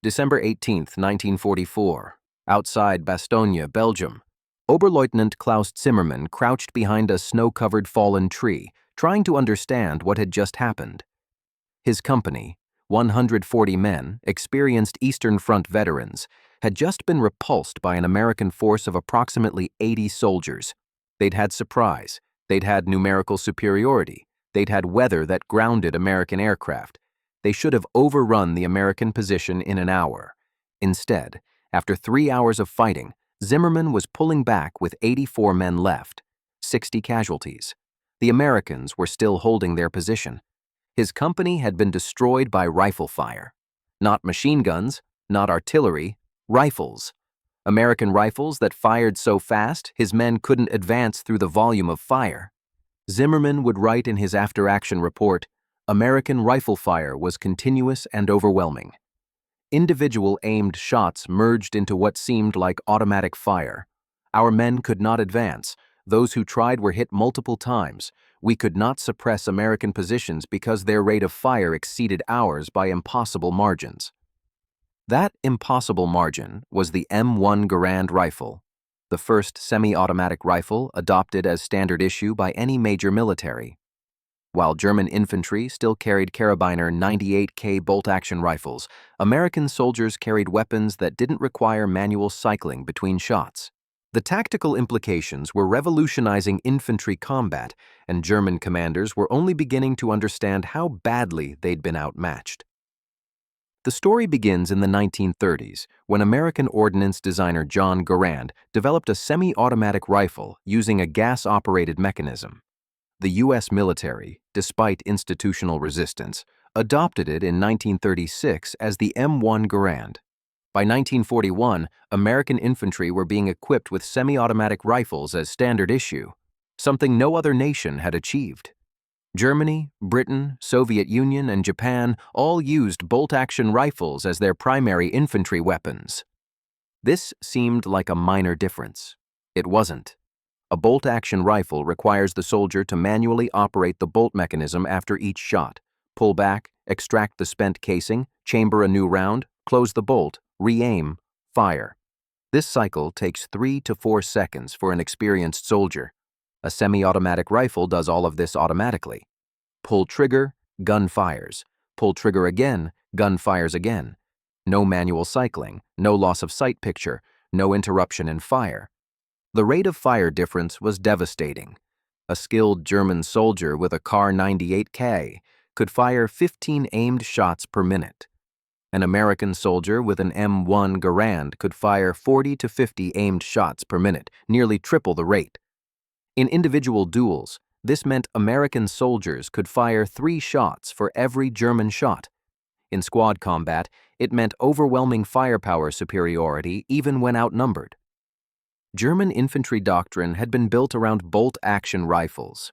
December 18, 1944. Outside Bastogne, Belgium. Oberleutnant Klaus Zimmermann crouched behind a snow-covered fallen tree, trying to understand what had just happened. His company, 140 men, experienced Eastern Front veterans, had just been repulsed by an American force of approximately 80 soldiers. They'd had surprise, they'd had numerical superiority, they'd had weather that grounded American aircraft. They should have overrun the American position in an hour. Instead, after 3 hours of fighting, Zimmermann was pulling back with 84 men left, 60 casualties. The Americans were still holding their position. His company had been destroyed by rifle fire. Not machine guns, not artillery, rifles. American rifles that fired so fast his men couldn't advance through the volume of fire. Zimmermann would write in his after-action report, "American rifle fire was continuous and overwhelming. Individual aimed shots merged into what seemed like automatic fire. Our men could not advance. Those who tried were hit multiple times. We could not suppress American positions because their rate of fire exceeded ours by impossible margins." That impossible margin was the M1 Garand rifle, the first semi-automatic rifle adopted as standard issue by any major military. While German infantry still carried carabiner 98K bolt-action rifles, American soldiers carried weapons that didn't require manual cycling between shots. The tactical implications were revolutionizing infantry combat, and German commanders were only beginning to understand how badly they'd been outmatched. The story begins in the 1930s, when American ordnance designer John Garand developed a semi-automatic rifle using a gas-operated mechanism. The U.S. military, despite institutional resistance, adopted it in 1936 as the M1 Garand. By 1941, American infantry were being equipped with semi-automatic rifles as standard issue, something no other nation had achieved. Germany, Britain, Soviet Union, and Japan all used bolt-action rifles as their primary infantry weapons. This seemed like a minor difference. It wasn't. A bolt-action rifle requires the soldier to manually operate the bolt mechanism after each shot, pull back, extract the spent casing, chamber a new round, close the bolt, re-aim, fire. This cycle takes 3 to 4 seconds for an experienced soldier. A semi-automatic rifle does all of this automatically. Pull trigger, gun fires. Pull trigger again, gun fires again. No manual cycling, no loss of sight picture, no interruption in fire. The rate of fire difference was devastating. A skilled German soldier with a Kar 98K could fire 15 aimed shots per minute. An American soldier with an M1 Garand could fire 40 to 50 aimed shots per minute, nearly triple the rate. In individual duels, this meant American soldiers could fire 3 shots for every German shot. In squad combat, it meant overwhelming firepower superiority even when outnumbered. German infantry doctrine had been built around bolt-action rifles.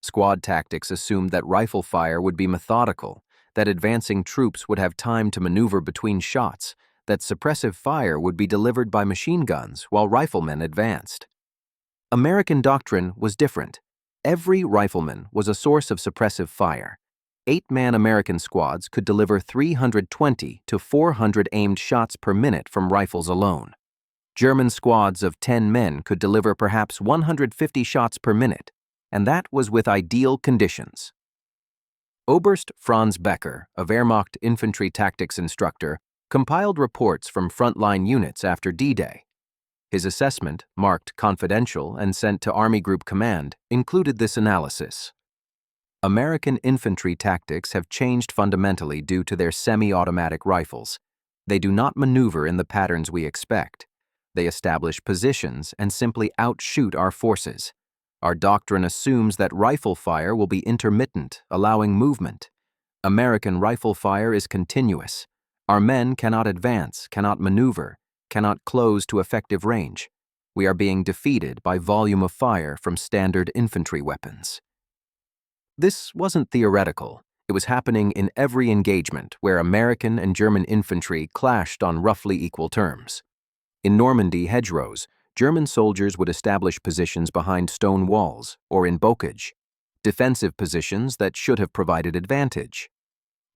Squad tactics assumed that rifle fire would be methodical, that advancing troops would have time to maneuver between shots, that suppressive fire would be delivered by machine guns while riflemen advanced. American doctrine was different. Every rifleman was a source of suppressive fire. 8-man American squads could deliver 320 to 400 aimed shots per minute from rifles alone. German squads of 10 men could deliver perhaps 150 shots per minute, and that was with ideal conditions. Oberst Franz Becker, a Wehrmacht infantry tactics instructor, compiled reports from frontline units after D-Day. His assessment, marked confidential and sent to Army Group Command, included this analysis. American infantry tactics have changed fundamentally due to their semi-automatic rifles. They do not maneuver in the patterns we expect. They establish positions and simply outshoot our forces. Our doctrine assumes that rifle fire will be intermittent, allowing movement. American rifle fire is continuous. Our men cannot advance, cannot maneuver, cannot close to effective range. We are being defeated by volume of fire from standard infantry weapons. This wasn't theoretical. It was happening in every engagement where American and German infantry clashed on roughly equal terms. In Normandy hedgerows, German soldiers would establish positions behind stone walls or in bocage, defensive positions that should have provided advantage.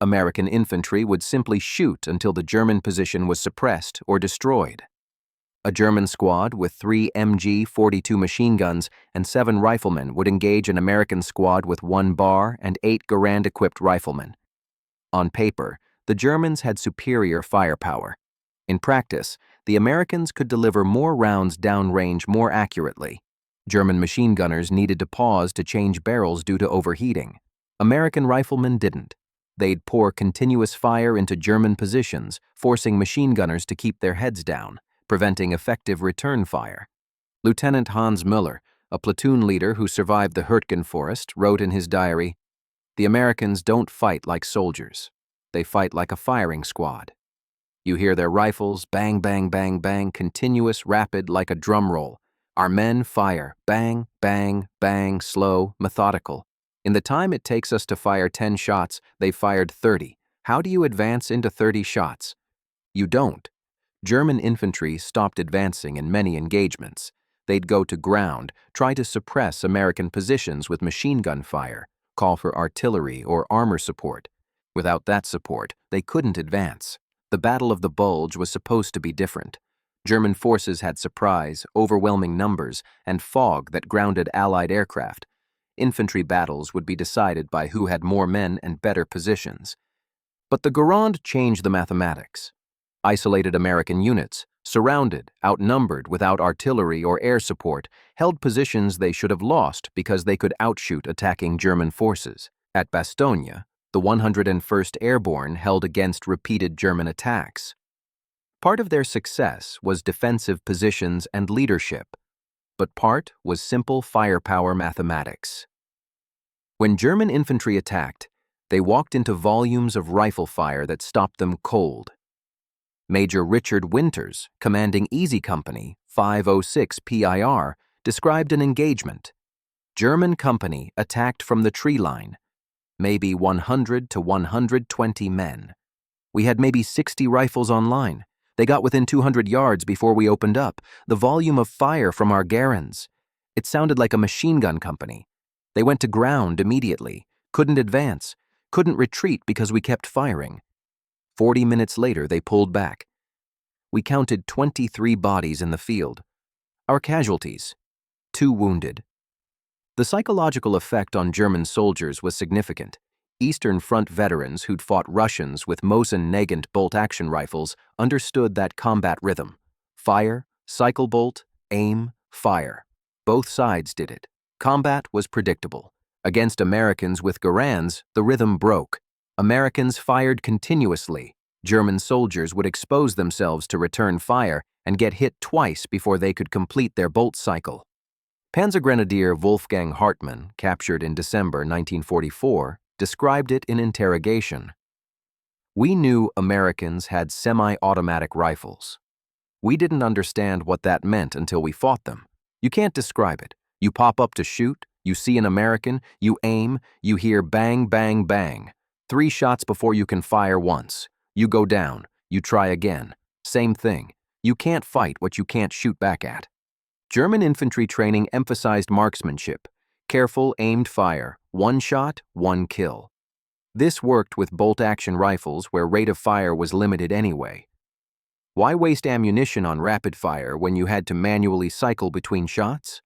American infantry would simply shoot until the German position was suppressed or destroyed. A German squad with 3 MG-42 machine guns and 7 riflemen would engage an American squad with 1 bar and 8 Garand-equipped riflemen. On paper, the Germans had superior firepower. In practice, the Americans could deliver more rounds downrange more accurately. German machine gunners needed to pause to change barrels due to overheating. American riflemen didn't. They'd pour continuous fire into German positions, forcing machine gunners to keep their heads down, preventing effective return fire. Lieutenant Hans Müller, a platoon leader who survived the Hürtgen forest, wrote in his diary, "The Americans don't fight like soldiers. They fight like a firing squad. You hear their rifles, bang, bang, bang, bang, continuous, rapid, like a drum roll. Our men fire, bang, bang, bang, slow, methodical. In the time it takes us to fire 10 shots, they fired 30. How do you advance into 30 shots? You don't. German infantry stopped advancing in many engagements. They'd go to ground, try to suppress American positions with machine gun fire, call for artillery or armor support. Without that support, they couldn't advance. The Battle of the Bulge was supposed to be different. German forces had surprise, overwhelming numbers, and fog that grounded Allied aircraft. Infantry battles would be decided by who had more men and better positions. But the Garand changed the mathematics. Isolated American units, surrounded, outnumbered, without artillery or air support, held positions they should have lost because they could outshoot attacking German forces. At Bastogne, the 101st Airborne held against repeated German attacks. Part of their success was defensive positions and leadership, but part was simple firepower mathematics. When German infantry attacked, they walked into volumes of rifle fire that stopped them cold. Major Richard Winters, commanding Easy Company, 506 PIR, described an engagement. German company attacked from the tree line. Maybe 100 to 120 men. We had maybe 60 rifles on line. They got within 200 yards before we opened up. The volume of fire from our Garands. It sounded like a machine gun company. They went to ground immediately, couldn't advance, couldn't retreat because we kept firing. 40 minutes later, they pulled back. We counted 23 bodies in the field. Our casualties, 2 wounded. The psychological effect on German soldiers was significant. Eastern Front veterans who'd fought Russians with Mosin-Nagant bolt-action rifles understood that combat rhythm. Fire, cycle bolt, aim, fire. Both sides did it. Combat was predictable. Against Americans with Garands, the rhythm broke. Americans fired continuously. German soldiers would expose themselves to return fire and get hit twice before they could complete their bolt cycle. Panzergrenadier Wolfgang Hartmann, captured in December 1944, described it in interrogation. We knew Americans had semi-automatic rifles. We didn't understand what that meant until we fought them. You can't describe it. You pop up to shoot, you see an American, you aim, you hear bang, bang, bang. 3 shots before you can fire once. You go down, you try again. Same thing. You can't fight what you can't shoot back at. German infantry training emphasized marksmanship, careful, aimed fire, 1 shot, 1 kill. This worked with bolt-action rifles where rate of fire was limited anyway. Why waste ammunition on rapid fire when you had to manually cycle between shots?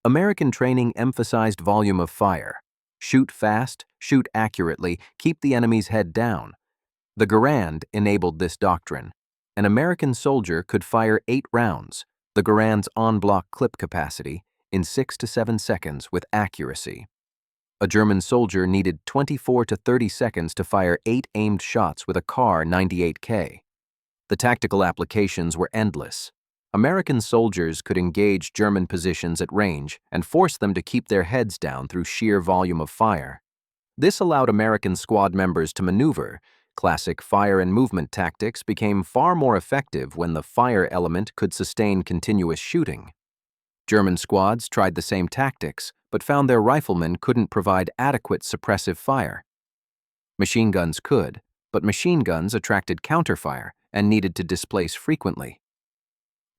American training emphasized volume of fire. Shoot fast, shoot accurately, keep the enemy's head down. The Garand enabled this doctrine. An American soldier could fire 8 rounds, the Garand's en-bloc clip capacity, in 6 to 7 seconds with accuracy. A German soldier needed 24 to 30 seconds to fire 8 aimed shots with a Kar 98K. The tactical applications were endless. American soldiers could engage German positions at range and force them to keep their heads down through sheer volume of fire. This allowed American squad members to maneuver. Classic fire and movement tactics became far more effective when the fire element could sustain continuous shooting. German squads tried the same tactics, but found their riflemen couldn't provide adequate suppressive fire. Machine guns could, but machine guns attracted counterfire and needed to displace frequently.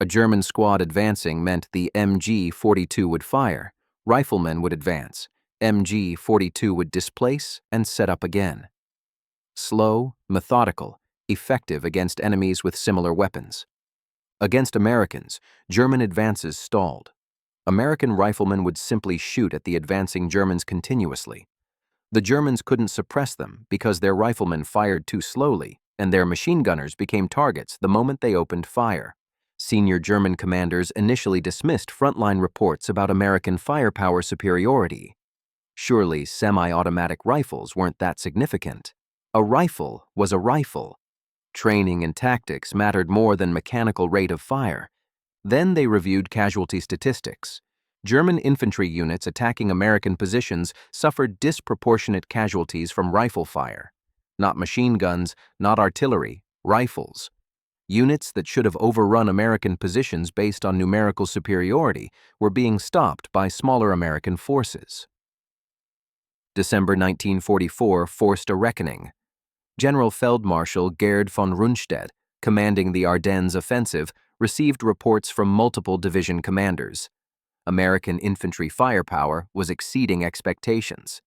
A German squad advancing meant the MG-42 would fire, riflemen would advance, MG-42 would displace and set up again. slow, methodical, effective against enemies with similar weapons. Against Americans, German advances stalled. American riflemen would simply shoot at the advancing Germans continuously. The Germans couldn't suppress them because their riflemen fired too slowly, and their machine gunners became targets the moment they opened fire. Senior German commanders initially dismissed frontline reports about American firepower superiority. Surely semi-automatic rifles weren't that significant. A rifle was a rifle. Training and tactics mattered more than mechanical rate of fire. Then they reviewed casualty statistics. German infantry units attacking American positions suffered disproportionate casualties from rifle fire. Not machine guns, not artillery, rifles. Units that should have overrun American positions based on numerical superiority were being stopped by smaller American forces. December 1944 forced a reckoning. General Feldmarschall Gerd von Rundstedt, commanding the Ardennes offensive, received reports from multiple division commanders. American infantry firepower was exceeding expectations.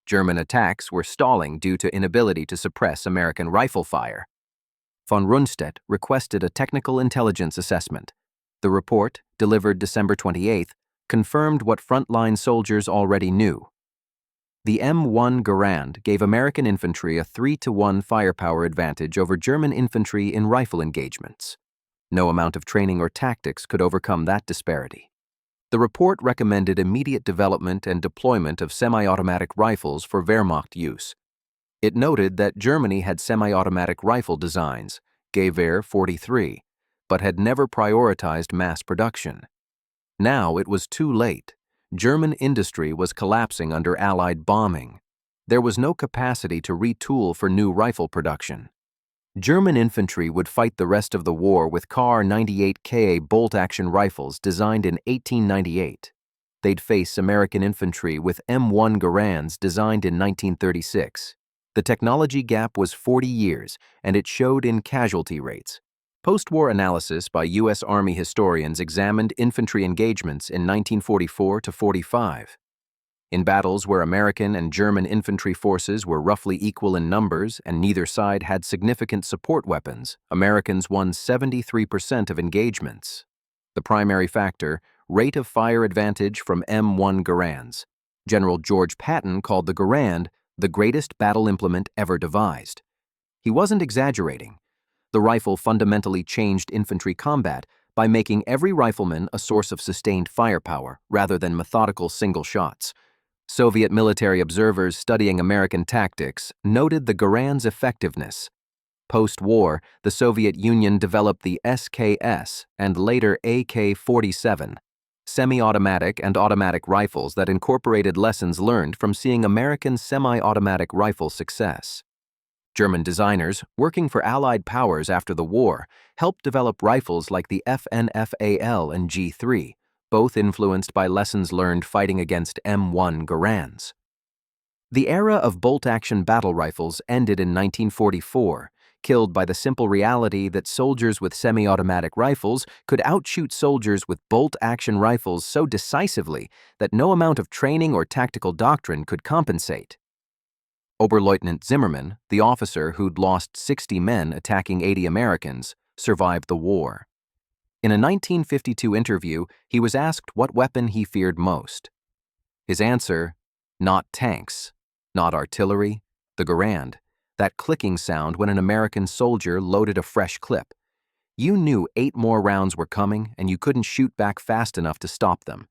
German attacks were stalling due to inability to suppress American rifle fire. Von Rundstedt requested a technical intelligence assessment. The report, delivered December 28, confirmed what frontline soldiers already knew. The M1 Garand gave American infantry a 3-to-1 firepower advantage over German infantry in rifle engagements. No amount of training or tactics could overcome that disparity. The report recommended immediate development and deployment of semi-automatic rifles for Wehrmacht use. It noted that Germany had semi-automatic rifle designs, Gewehr 43, but had never prioritized mass production. Now it was too late. German industry was collapsing under Allied bombing. There was no capacity to retool for new rifle production. German infantry would fight the rest of the war with Kar 98Ka bolt-action rifles designed in 1898. They'd face American infantry with M1 Garands designed in 1936. The technology gap was 40 years, and it showed in casualty rates. Post-war analysis by U.S. Army historians examined infantry engagements in 1944 to 45. In battles where American and German infantry forces were roughly equal in numbers and neither side had significant support weapons, Americans won 73% of engagements. The primary factor, rate of fire advantage from M1 Garands. General George Patton called the Garand the greatest battle implement ever devised. He wasn't exaggerating. The rifle fundamentally changed infantry combat by making every rifleman a source of sustained firepower rather than methodical single shots. Soviet military observers studying American tactics noted the Garand's effectiveness. Post-war, the Soviet Union developed the SKS and later AK-47, semi-automatic and automatic rifles that incorporated lessons learned from seeing American semi-automatic rifle success. German designers, working for Allied powers after the war, helped develop rifles like the FNFAL and G3, both influenced by lessons learned fighting against M1 Garands. The era of bolt-action battle rifles ended in 1944, killed by the simple reality that soldiers with semi-automatic rifles could outshoot soldiers with bolt-action rifles so decisively that no amount of training or tactical doctrine could compensate. Oberleutnant Zimmermann, the officer who'd lost 60 men attacking 80 Americans, survived the war. In a 1952 interview, he was asked what weapon he feared most. His answer, not tanks, not artillery, the Garand, that clicking sound when an American soldier loaded a fresh clip. You knew 8 more rounds were coming and you couldn't shoot back fast enough to stop them.